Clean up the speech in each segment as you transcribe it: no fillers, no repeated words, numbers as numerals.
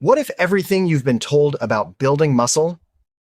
What if everything you've been told about building muscle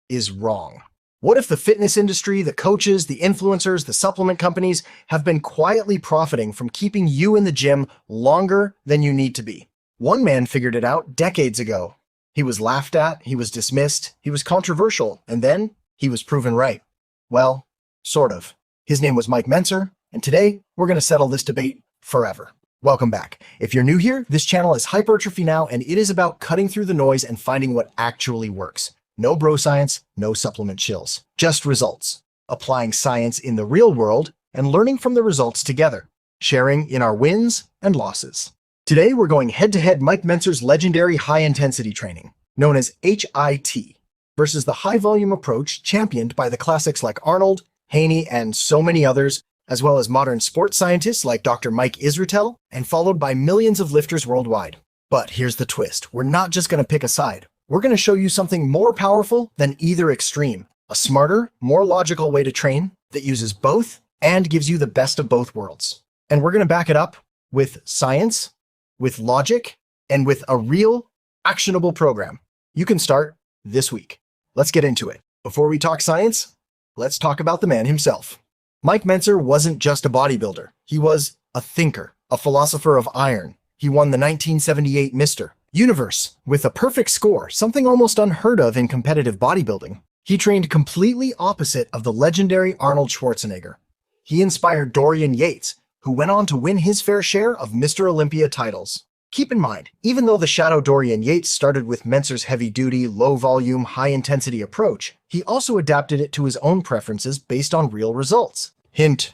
is wrong? What if the fitness industry, the coaches, the influencers, the supplement companies have been quietly profiting from keeping you in the gym longer than you need to be? One man figured it out decades ago. He was laughed at, he was dismissed, he was controversial, and then he was proven right. Well, sort of. His name was Mike Mentzer, and today we're going to settle this debate forever. Welcome back. If you're new here, this channel is Hypertrophy Now, and it is about cutting through the noise and finding what actually works. No bro science, no supplement chills, just results. Applying science in the real world and learning from the results together, sharing in our wins and losses. Today, we're going head-to-head Mike Mentzer's legendary high-intensity training, known as HIT, versus the high-volume approach championed by the classics like Arnold, Haney, and so many others, as well as modern sports scientists like Dr. Mike Israetel, and followed by millions of lifters worldwide. But here's the twist. We're not just going to pick a side. We're going to show you something more powerful than either extreme. A smarter, more logical way to train that uses both and gives you the best of both worlds. And we're going to back it up with science, with logic, and with a real, actionable program. You can start this week. Let's get into it. Before we talk science, let's talk about the man himself. Mike Mentzer wasn't just a bodybuilder. He was a thinker, a philosopher of iron. He won the 1978 Mr. Universe with a perfect score, something almost unheard of in competitive bodybuilding. He trained completely opposite of the legendary Arnold Schwarzenegger. He inspired Dorian Yates, who went on to win his fair share of Mr. Olympia titles. Keep in mind, even though the shadow Dorian Yates started with Mentzer's heavy-duty, low-volume, high-intensity approach, he also adapted it to his own preferences based on real results. Hint,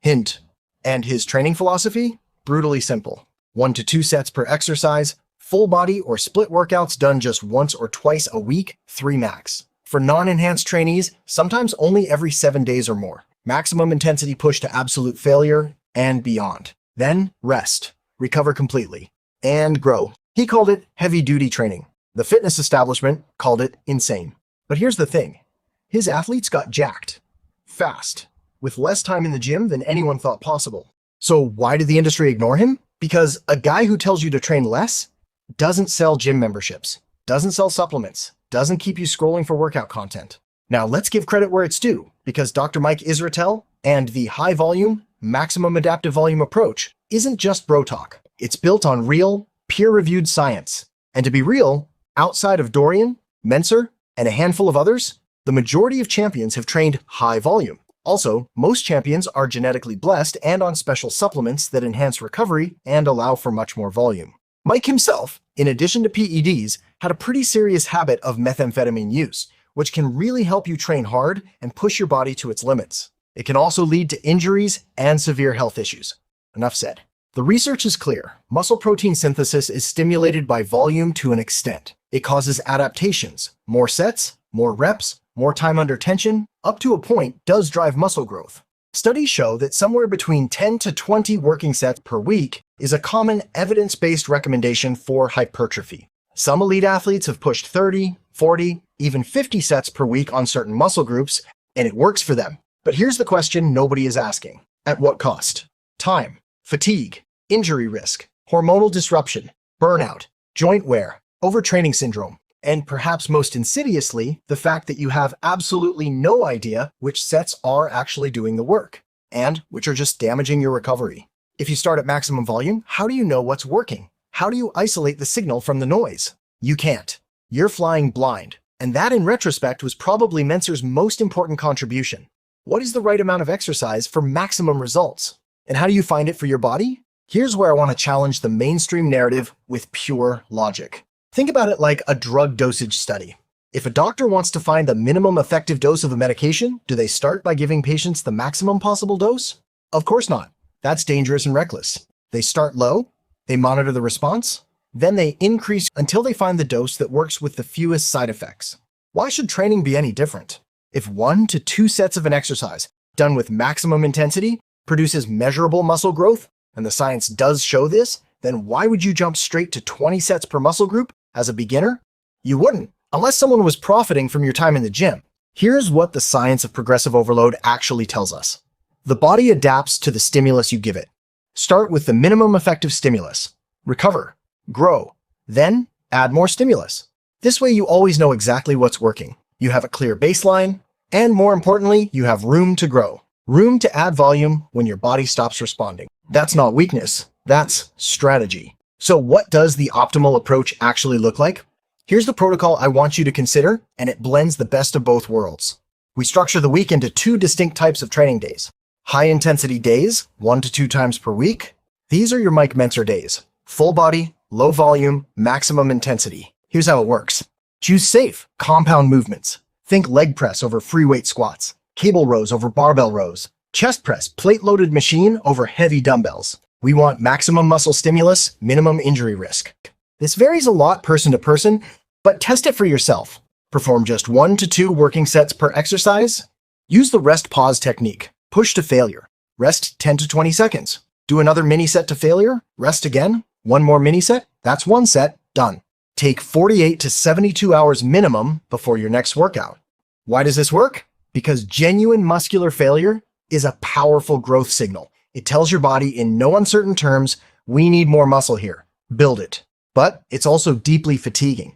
hint. And his training philosophy? Brutally simple. 1 to 2 sets per exercise, full body or split workouts done just once or twice a week, 3 max. For non-enhanced trainees, sometimes only every 7 days or more. Maximum intensity push to absolute failure and beyond. Then rest, recover completely, and grow. He called it heavy-duty training. The fitness establishment called it insane. But here's the thing. His athletes got jacked, fast, with less time in the gym than anyone thought possible. So why did the industry ignore him? Because a guy who tells you to train less doesn't sell gym memberships, doesn't sell supplements, doesn't keep you scrolling for workout content. Now let's give credit where it's due, because Dr. Mike Israetel and the high-volume, maximum adaptive volume approach isn't just bro talk. It's built on real, peer-reviewed science. And to be real, outside of Dorian, Mentzer, and a handful of others, the majority of champions have trained high volume. Also, most champions are genetically blessed and on special supplements that enhance recovery and allow for much more volume. Mike himself, in addition to PEDs, had a pretty serious habit of methamphetamine use, which can really help you train hard and push your body to its limits. It can also lead to injuries and severe health issues. Enough said. The research is clear. Muscle protein synthesis is stimulated by volume to an extent. It causes adaptations. More sets, more reps, more time under tension, up to a point, does drive muscle growth. Studies show that somewhere between 10 to 20 working sets per week is a common evidence-based recommendation for hypertrophy. Some elite athletes have pushed 30, 40, even 50 sets per week on certain muscle groups, and it works for them. But here's the question nobody is asking. At what cost? Time, fatigue, injury risk, hormonal disruption, burnout, joint wear, overtraining syndrome, and perhaps most insidiously, the fact that you have absolutely no idea which sets are actually doing the work, and which are just damaging your recovery. If you start at maximum volume, how do you know what's working? How do you isolate the signal from the noise? You can't. You're flying blind. And that, in retrospect, was probably Mentzer's most important contribution. What is the right amount of exercise for maximum results? And how do you find it for your body? Here's where I want to challenge the mainstream narrative with pure logic. Think about it like a drug dosage study. If a doctor wants to find the minimum effective dose of a medication, do they start by giving patients the maximum possible dose? Of course not. That's dangerous and reckless. They start low, they monitor the response, then they increase until they find the dose that works with the fewest side effects. Why should training be any different? If 1 to 2 sets of an exercise, done with maximum intensity, produces measurable muscle growth, and the science does show this, then why would you jump straight to 20 sets per muscle group as a beginner? You wouldn't, unless someone was profiting from your time in the gym. Here's what the science of progressive overload actually tells us. The body adapts to the stimulus you give it. Start with the minimum effective stimulus. Recover, grow, then Add more stimulus. This way you always know exactly what's working. You have a clear baseline, and more importantly, you have room to grow. Room to add volume when your body stops responding. That's not weakness, that's strategy. So what does the optimal approach actually look like? Here's the protocol I want you to consider, and it blends the best of both worlds. We structure the week into two distinct types of training days. High-intensity days, 1 to 2 times per week. These are your Mike Mentzer days. Full body, low volume, maximum intensity. Here's how it works. Choose safe, compound movements. Think leg press over free weight squats, cable rows over barbell rows, chest press, plate-loaded machine over heavy dumbbells. We want maximum muscle stimulus, minimum injury risk. This varies a lot person to person, but test it for yourself. Perform just 1 to 2 working sets per exercise. Use the rest-pause technique. Push to failure. Rest 10 to 20 seconds. Do another mini set to failure. Rest again. One more mini set. That's 1 set. Done. Take 48 to 72 hours minimum before your next workout. Why does this work? Because genuine muscular failure is a powerful growth signal. It tells your body in no uncertain terms, we need more muscle here. Build it. But it's also deeply fatiguing,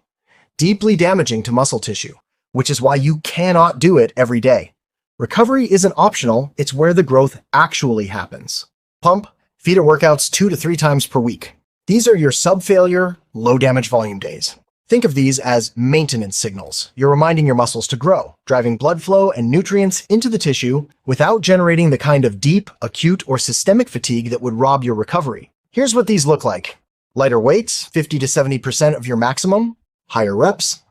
deeply damaging to muscle tissue, which is why you cannot do it every day. Recovery isn't optional, it's where the growth actually happens. Pump, feeder workouts 2 to 3 times per week. These are your sub-failure, low-damage volume days. Think of these as maintenance signals. You're reminding your muscles to grow, driving blood flow and nutrients into the tissue without generating the kind of deep, acute, or systemic fatigue that would rob your recovery. Here's what these look like. Lighter weights, 50 to 70% of your maximum. Higher reps,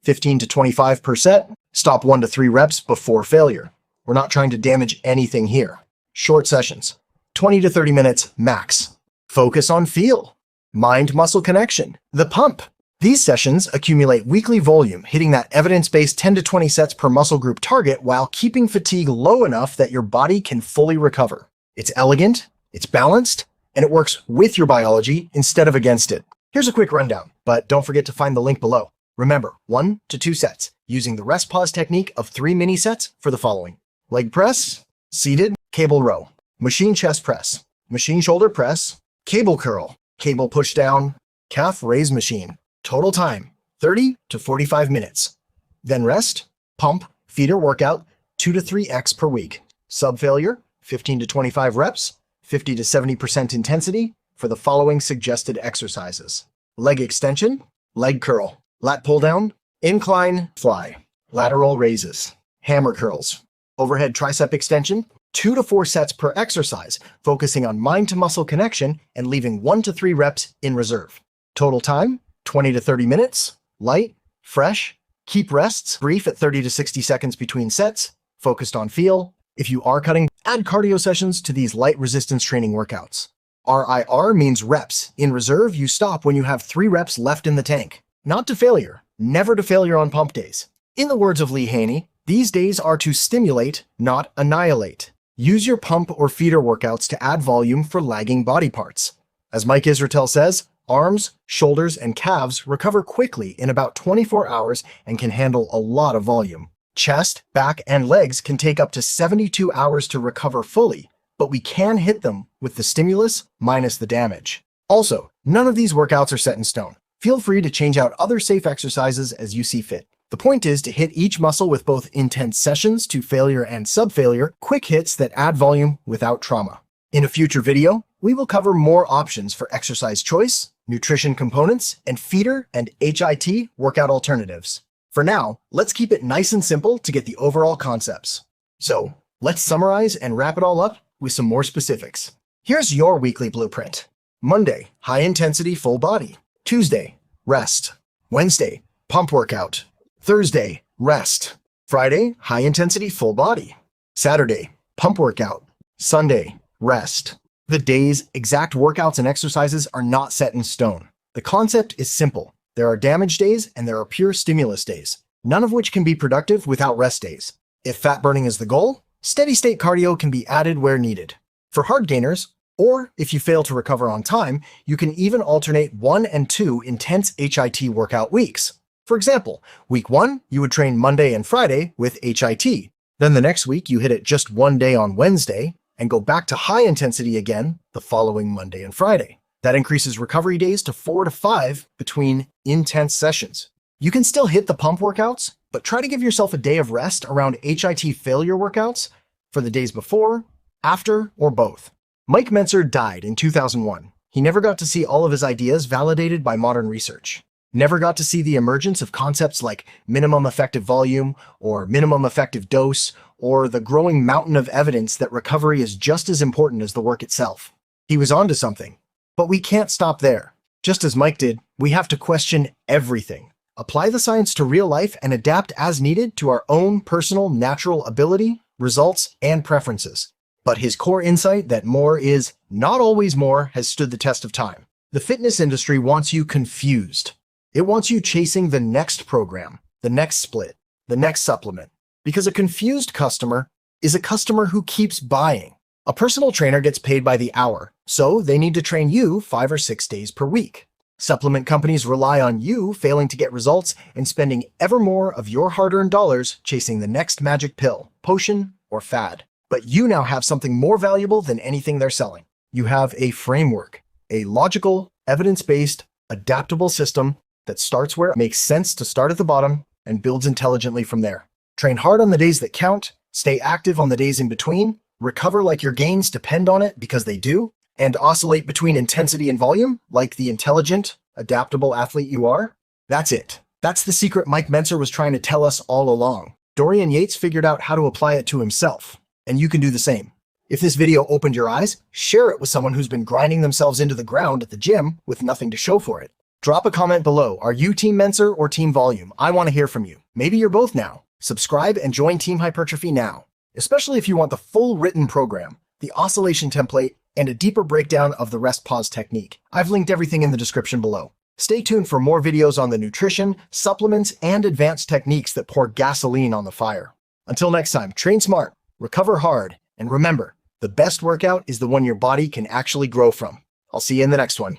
15 to 25 per set. Stop 1 to 3 reps before failure. We're not trying to damage anything here. Short sessions, 20 to 30 minutes max. Focus on feel, mind-muscle connection, the pump. These sessions accumulate weekly volume, hitting that evidence-based 10 to 20 sets per muscle group target while keeping fatigue low enough that your body can fully recover. It's elegant, it's balanced, and it works with your biology instead of against it. Here's a quick rundown, but don't forget to find the link below. Remember, 1 to 2 sets, using the rest pause technique of 3 mini sets for the following. Leg press, seated, cable row, machine chest press, machine shoulder press, cable curl, cable push down, calf raise machine. Total time, 30 to 45 minutes. Then rest, pump, feeder workout, 2 to 3x per week. Sub-failure, 15 to 25 reps, 50 to 70% intensity for the following suggested exercises. Leg extension, leg curl, lat pull down, incline fly, lateral raises, hammer curls, overhead tricep extension, 2 to 4 sets per exercise, focusing on mind-to-muscle connection and leaving 1 to 3 reps in reserve. Total time, 20 to 30 minutes, light, fresh, keep rests brief at 30 to 60 seconds between sets, focused on feel. If you are cutting, add cardio sessions to these light resistance training workouts. RIR means reps. In reserve, you stop when you have 3 reps left in the tank. Not to failure, never to failure on pump days. In the words of Lee Haney, these days are to stimulate, not annihilate. Use your pump or feeder workouts to add volume for lagging body parts. As Mike Israetel says, arms, shoulders, and calves recover quickly in about 24 hours and can handle a lot of volume. Chest, back, and legs can take up to 72 hours to recover fully, but we can hit them with the stimulus minus the damage. Also, none of these workouts are set in stone. Feel free to change out other safe exercises as you see fit. The point is to hit each muscle with both intense sessions to failure and sub-failure, quick hits that add volume without trauma. In a future video, we will cover more options for exercise choice, nutrition components, and feeder and HIT workout alternatives. For now, let's keep it nice and simple to get the overall concepts. So, let's summarize and wrap it all up with some more specifics. Here's your weekly blueprint. Monday, high intensity full body. Tuesday, rest. Wednesday, pump workout. Thursday, rest. Friday, high intensity full body. Saturday, pump workout. Sunday, rest. The day's exact workouts and exercises are not set in stone. The concept is simple. There are damage days and there are pure stimulus days, none of which can be productive without rest days. If fat burning is the goal, steady state cardio can be added where needed. For hard gainers, or if you fail to recover on time, you can even alternate 1 and 2 intense HIT workout weeks. For example, week 1, you would train Monday and Friday with HIT. Then the next week, you hit it just 1 day on Wednesday and go back to high intensity again the following Monday and Friday. That increases recovery days to 4 to 5 between intense sessions. You can still hit the pump workouts, but try to give yourself a day of rest around HIT failure workouts for the days before, after, or both. Mike Mentzer died in 2001. He never got to see all of his ideas validated by modern research. Never got to see the emergence of concepts like minimum effective volume or minimum effective dose, or the growing mountain of evidence that recovery is just as important as the work itself. He was onto something. But we can't stop there. Just as Mike did, we have to question everything. Apply the science to real life and adapt as needed to our own personal natural ability, results, and preferences. But his core insight that more is not always more has stood the test of time. The fitness industry wants you confused. It wants you chasing the next program, the next split, the next supplement. Because a confused customer is a customer who keeps buying. A personal trainer gets paid by the hour, so they need to train you 5 or 6 days per week. Supplement companies rely on you failing to get results and spending ever more of your hard-earned dollars chasing the next magic pill, potion, or fad. But you now have something more valuable than anything they're selling. You have a framework, a logical, evidence-based, adaptable system that starts where it makes sense to start at the bottom and builds intelligently from there. Train hard on the days that count, stay active on the days in between, recover like your gains depend on it because they do, and oscillate between intensity and volume like the intelligent, adaptable athlete you are. That's it. That's the secret Mike Mentzer was trying to tell us all along. Dorian Yates figured out how to apply it to himself, and you can do the same. If this video opened your eyes, share it with someone who's been grinding themselves into the ground at the gym with nothing to show for it. Drop a comment below. Are you Team Mentzer or Team Volume? I want to hear from you. Maybe you're both now. Subscribe and join Team Hypertrophy now, especially if you want the full written program, the oscillation template, and a deeper breakdown of the rest pause technique. I've linked everything in the description below. Stay tuned for more videos on the nutrition, supplements, and advanced techniques that pour gasoline on the fire. Until next time, train smart, recover hard, and remember, the best workout is the one your body can actually grow from. I'll see you in the next one.